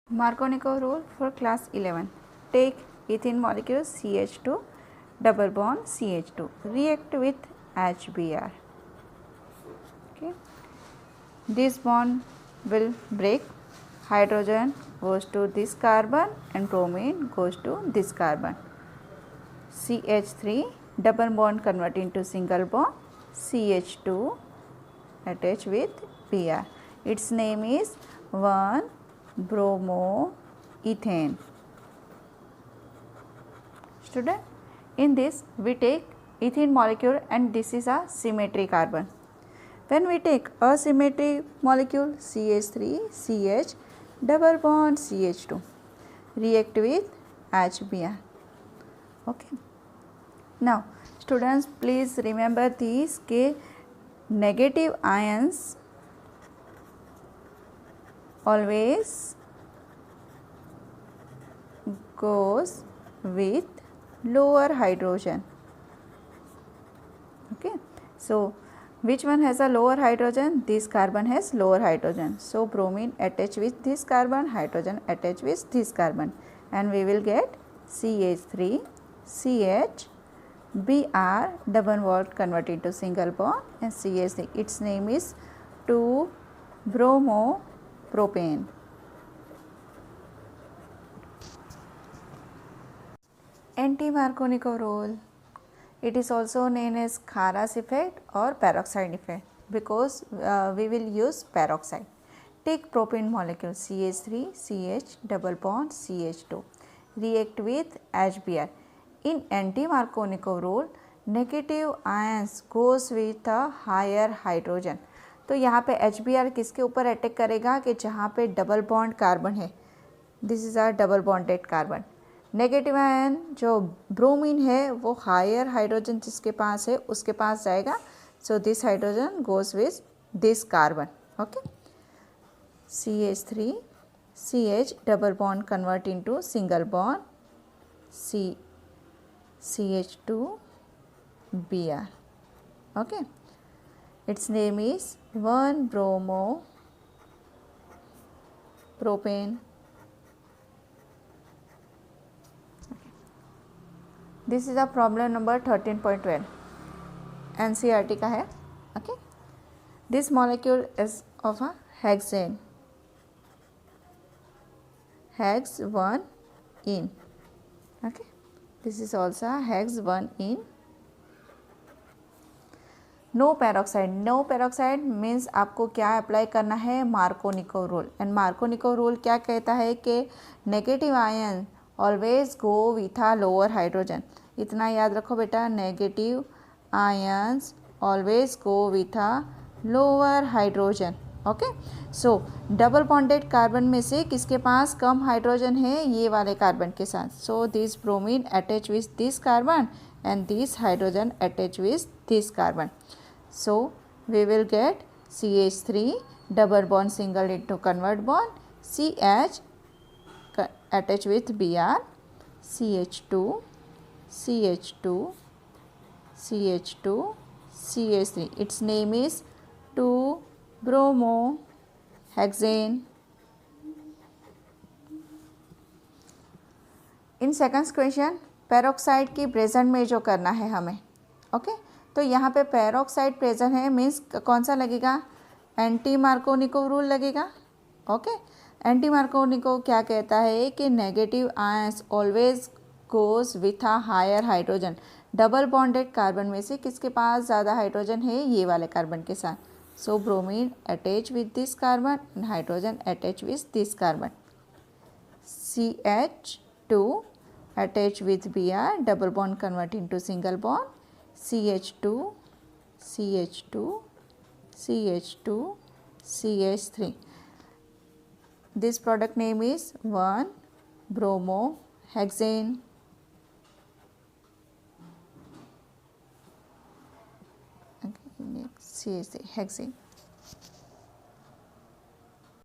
Markovnikov rule for class 11. Take ethene molecule CH2 double bond CH2 react with HBr. Okay. This bond will break. Hydrogen goes to this carbon and bromine goes to this carbon. CH3 double bond convert into single bond CH2 attach with Br. Its name is 1-bromoethane. Student, in this we take ethene molecule and this is a symmetry carbon. When we take a symmetry molecule CH3 CH double bond CH2 react with HBr. Okay. Now students, please remember these के negative ions always goes with lower hydrogen. Okay. So which one has a lower hydrogen? This carbon has lower hydrogen. So bromine attach with this carbon, hydrogen attach with this carbon, and we will get CH3 CH Br double bond convert into single bond and CH3. Its name is 2-bromopropane. Anti-Markovnikov rule. It is also known as Kharas effect or peroxide effect because we will use peroxide. Take propane molecule CH3 CH double bond CH2 react with HBr. In anti-Markovnikov rule, negative ions goes with a higher hydrogen. तो यहाँ पे HBr किसके ऊपर attack करेगा कि जहाँ पे double bond carbon है. This is a double bonded carbon. Negative ion जो ब्रोमीन है वो हायर हाइड्रोजन जिसके पास है उसके पास जाएगा. So this hydrogen goes with this carbon. Okay. CH3 CH double bond convert into single bond CH2 Br. Okay. Its name is 1-bromopropane. This is a problem number 13.12. NCERT का है. Okay. This molecule is of a hexane. Hex 1 in. Okay. This is also a hex 1 in. No peroxide. No peroxide means आपको क्या apply करना है? Markovnikov rule. And Markovnikov rule क्या कहता है कि negative ion always go with a lower hydrogen. इतना याद रखो बेटा, negative ions always go with a lower hydrogen. Okay. So double bonded carbon में से किसके पास कम हाइड्रोजन है? ये वाले कार्बन के साथ. So this bromine attach with this carbon and this hydrogen attach with this carbon. So we will get CH3 double bond single into convert bond, CH attach with Br, CH2 CH2 CH2 CH3. Its name is 2-bromohexane. In second question, peroxide की present में जो करना है हमें. Okay. तो यहाँ पे peroxide present है मीन्स कौन सा लगेगा? एंटी मार्कोनिकोव रूल लगेगा. ओके. एंटी मार्कोनिकोव क्या कहता है कि negative ions always goes with a higher hydrogen. Double bonded carbon में से किसके पास ज़्यादा हाइड्रोजन है? ये वाले कार्बन के साथ. So bromine attach with this carbon and hydrogen attach with this carbon. CH2 attach with Br, double bond convert into single bond, CH2 CH2 CH2 CH3. This product name is 1-bromohexane. Okay, next CH3 hexane.